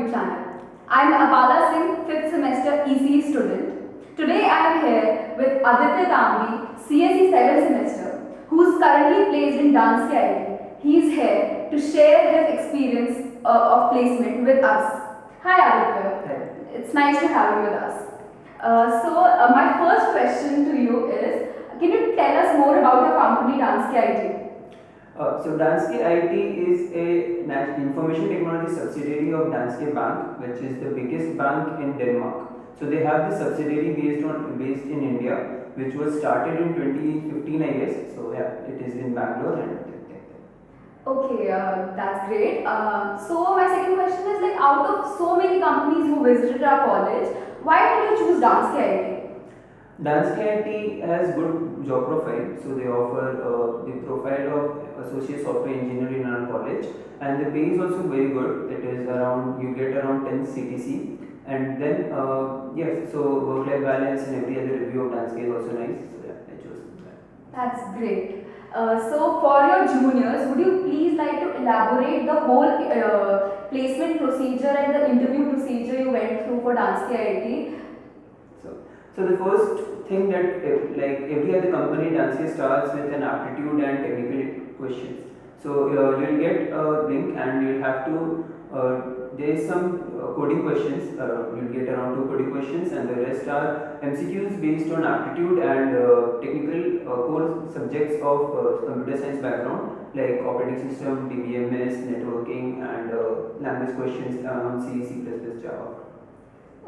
YouTube channel. I am Apala Singh, 5th semester ECE student. Today I am here with Aditya Tambi, CSE 7th semester, who is currently placed in Dance KIT. He is here to share his experience of placement with us. Hi Aditya, Hi. it's nice to have you with us. My first question to you is, can you tell us more about your company Dance KIT? So Danske IT is a information technology subsidiary of Danske Bank, which is the biggest bank in Denmark. So they have the subsidiary based in India, which was started in 2015, I guess. So yeah, it is in Bangalore and. Okay, that's great. So my second question is like, out of so many companies who visited our college, why did you choose Dance KIT? Danske IT has good job profile, so they offer the profile of associate software engineer in our college, and the pay is also very good. It is around, you get around 10 CTC, and then yes, so work-life balance and every other review of Danske is also nice. So yeah, I chose that. That's great. So for your juniors, would you please like to elaborate the whole placement procedure and the interview procedure you went through for Dance KIT? So the first thing that like every other company, Danske starts with an aptitude and technical questions. So you'll get a link and you'll have to, there is some coding questions, you'll get around 2 coding questions, and the rest are MCQs based on aptitude and technical core subjects of computer science background, like operating system, DBMS, networking, and language questions on C, C++, Java.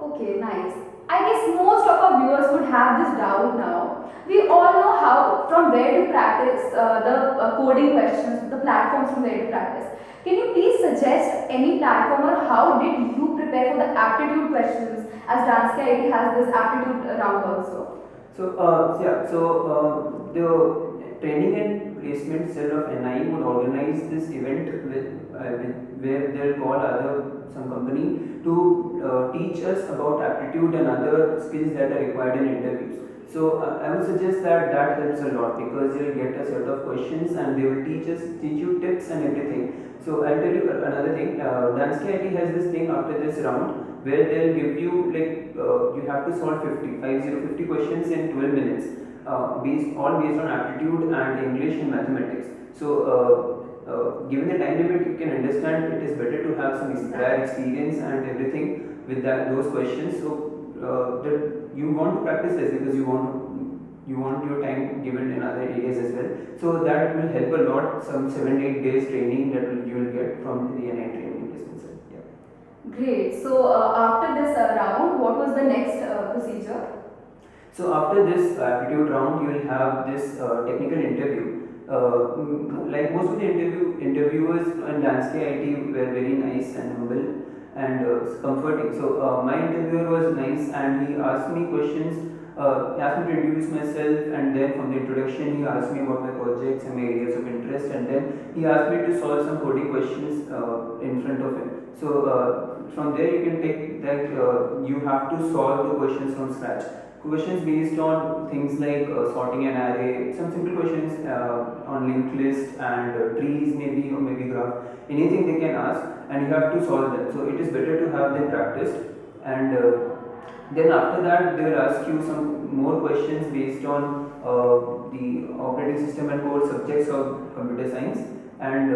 Okay, nice. I guess most of our viewers would have this doubt now. We all know how, from where to practice the coding questions, the platforms from where to practice. Can you please suggest any platform, or how did you prepare for the aptitude questions, as Dance KIT has this aptitude round also? The training and placement cell of NI would organize this event where they'll call some company to teach us about aptitude and other skills that are required in interviews. So I would suggest that helps a lot, because you'll get a set of questions and they will teach you tips and everything. So I'll tell you another thing. Dance KIT has this thing after this round where they'll give you like you have to solve 50 questions in 12 minutes, based on aptitude and English and mathematics. So given the time limit, you can understand it is better to have some prior experience and everything with those questions. So that you want to practice this because you want your time given in other areas as well. So that will help a lot. Some 7-8 days training that you will get from the NI training placement center. Yeah. Great. So after this round, what was the next procedure? So after this aptitude round, you will have this technical interview. Like most of the interviewers in Dance KIT were very nice and humble and comforting. So my interviewer was nice, and he asked me questions. He asked me to introduce myself, and then from the introduction he asked me about my projects and my areas of interest, and then he asked me to solve some coding questions in front of him. So from there you can take that you have to solve the questions from scratch. Questions based on things like sorting an array, some simple questions on linked list and trees maybe, or maybe graph, anything they can ask, and you have to solve them. So it is better to have them practiced, and then after that they will ask you some more questions based on the operating system and core subjects of computer science, and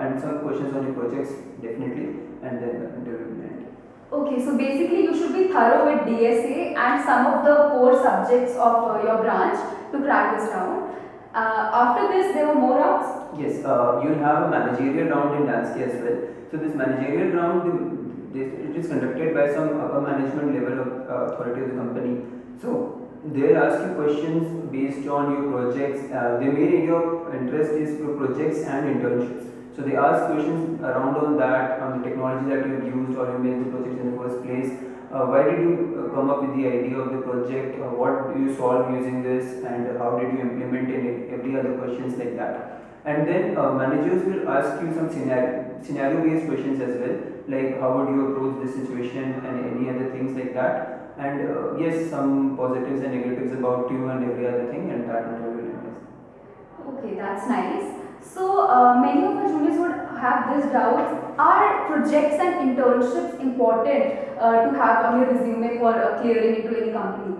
and some questions on your projects definitely, and then interview will end. Okay, so basically you should be thorough with DSA and some of the core subjects of your branch to crack this round. After this, there were more rounds? Yes, you'll have a managerial round in Danske as well. So this managerial round, it is conducted by some upper management level of authority of the company. So they'll ask you questions based on your projects. The main area of interest is your projects and internships. So they ask questions around on that, on the technology that you have used or you made the project in the first place. Why did you come up with the idea of the project? What do you solve using this, and how did you implement in every other questions like that? And then managers will ask you some scenario-based questions as well, like how would you approach this situation and any other things like that. And yes, some positives and negatives about you and every other thing, and that will be nice. Okay, that's nice. So many of our juniors would have this doubt are projects and internships important to have on your resume for clearing into any company?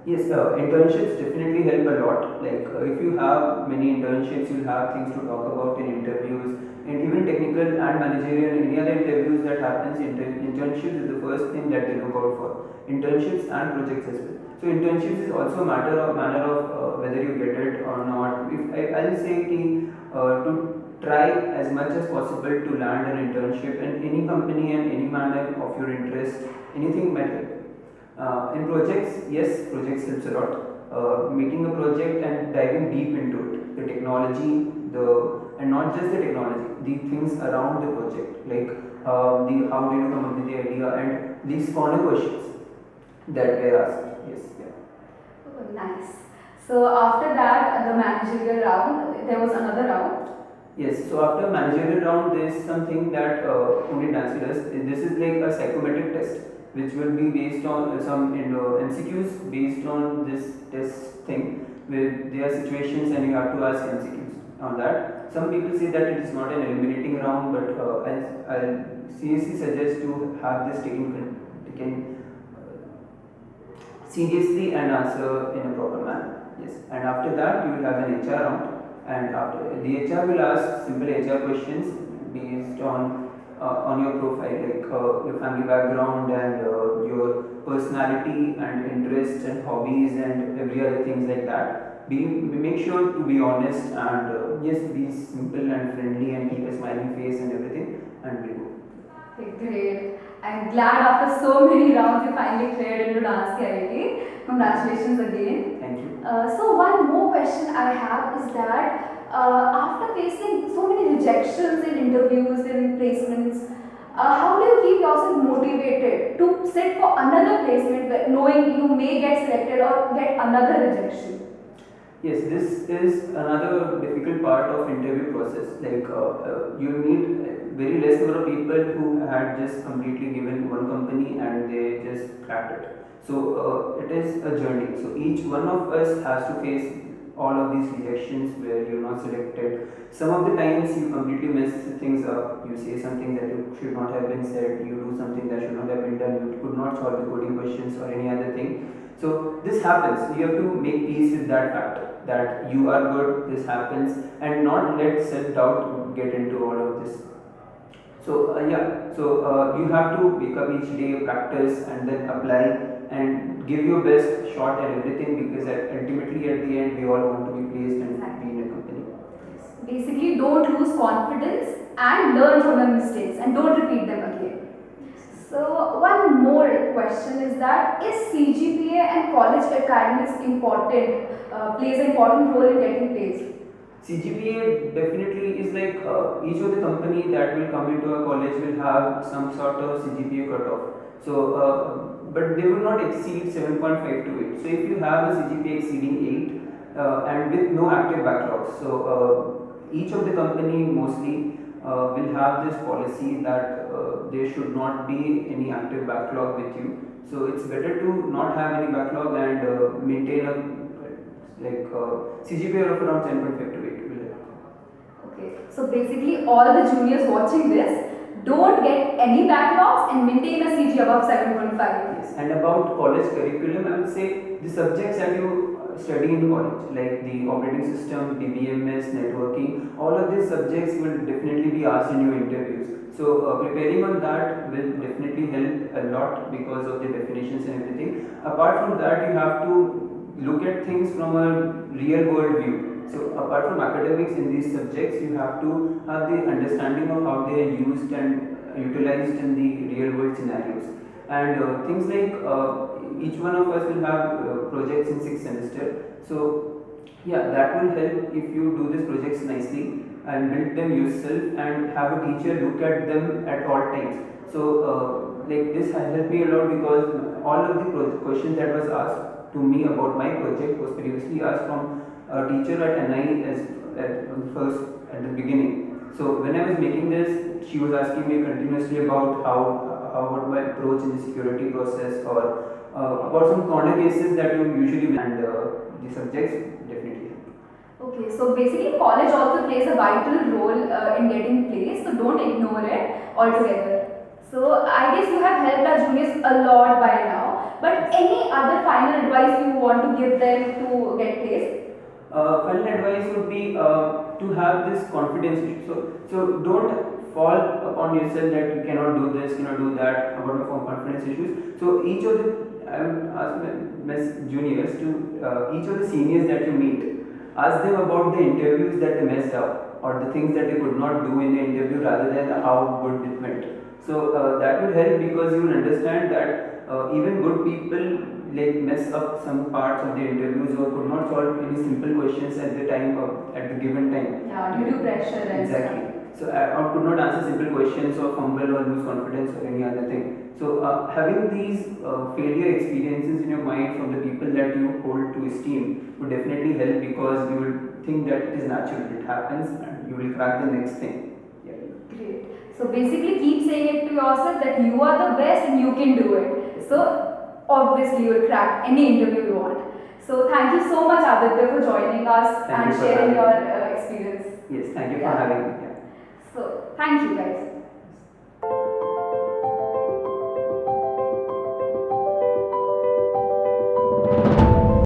Yes, internships definitely help a lot. Like if you have many internships, you'll have things to talk about in interviews, and even technical and managerial any other interviews that happens. Internships is the first thing that they look out for. Internships and projects as well. So internships is also a matter of whether you get it or not. If I'll say to try as much as possible to land an internship in any company and any manner of your interest, anything might help. In projects, yes, projects helps a lot. Making a project and diving deep into it, the technology, and not just the technology, the things around the project, like the how do you come up with the idea and these corner questions that were asked. Yes, yeah. Oh, nice. So after that, the managerial round, there was another round. Yes, so after managerial round, there is something that only Nancy does. This is like a psychometric test, which will be based on some MCQs based on this test thing, where there are situations and you have to ask MCQs on that. Some people say that it is not an eliminating round, but I'll seriously suggest to have this taken seriously and answer in a proper manner. Yes, and after that you will have an HR round, and after the HR will ask simple HR questions based on your profile, like your family background and your personality and interests and hobbies and every other things like that. Make sure to be honest and yes, be simple and friendly and keep a smiling face and everything, and we'll go. Okay, great. I'm glad after so many rounds you finally cleared into dance KIIT. Congratulations again. Thank you. So one more question I have is that after facing so many rejections in interviews and placements, how do you keep yourself motivated to sit for another placement knowing you may get selected or get another rejection? Yes, this is another difficult part of interview process. Like you meet very less number of people who had just completely given one company and they just cracked it. So it is a journey. So each one of us has to face all of these rejections where you're not selected. Some of the times you completely mess things up. You say something that you should not have been said. You do something that should not have been done. You could not solve the coding questions or any other thing. So this happens. You have to make peace with that fact that you are good. This happens, and not let self-doubt get into all of this. So you have to wake up each day, practice, and then apply and give your best shot at everything, because ultimately at the end we all want to be placed and be in a company. Basically, don't lose confidence and learn from your mistakes and don't repeat them again. So one more question is that is CGPA and college academics important, plays an important role in getting placed? CGPA definitely is like each of the company that will come into a college will have some sort of CGPA cutoff. So, but they will not exceed 7.5 to 8. So if you have a CGPA exceeding 8 and with no active backlogs, so each of the company mostly will have this policy that there should not be any active backlog with you. So it's better to not have any backlog and maintain a CGPA of around 10.5 to 8. Okay, so basically all the juniors watching this, don't get any backlogs and maintain a CG above 7.5. Yes, and about college curriculum, I would say the subjects that you study in college, like the operating system, the BMS, networking, all of these subjects will definitely be asked in your interviews. So preparing on that will definitely help a lot because of the definitions and everything. Apart from that, you have to look at things from a real world view. So apart from academics in these subjects, you have to have the understanding of how they are used and utilized in the real world scenarios. And things like each one of us will have projects in 6th semester. So yeah, that will help if you do these projects nicely and build them yourself and have a teacher look at them at all times. So like this has helped me a lot because all of the questions that was asked to me about my project was previously asked from a teacher at NI at the beginning. So when I was making this, she was asking me continuously about what my approach in the security process or about some corner cases that you usually and the subjects definitely. Okay, Okay, so basically college also plays a vital role in getting placed, so don't ignore it altogether. So I guess you have helped our juniors a lot by now, but any other final advice you want to give them to get placed? Final advice would be to have this confidence issue. So don't fall upon yourself that you cannot do this, cannot do that about the confidence issues. So each of the, I would ask my juniors to each of the seniors that you meet, ask them about the interviews that they messed up or the things that they could not do in the interview rather than how good it went. So that would help because you will understand that even good people like mess up some parts of the interviews or could not solve any simple questions at the time or at the given time. Yeah, due to pressure and Exactly. stuff. So or could not answer simple questions or fumble or lose confidence or any other thing. So having these failure experiences in your mind from the people that you hold to esteem would definitely help because you will think that it is natural, it happens, and you will crack the next thing. Yeah. Great. So basically keep saying it to yourself that you are the best and you can do it. So obviously you will crack any interview you want. So thank you so much Aditya for joining us Thank and you for sharing having your me. experience. Yes, thank you for Yeah. having me. Yeah. So thank you guys.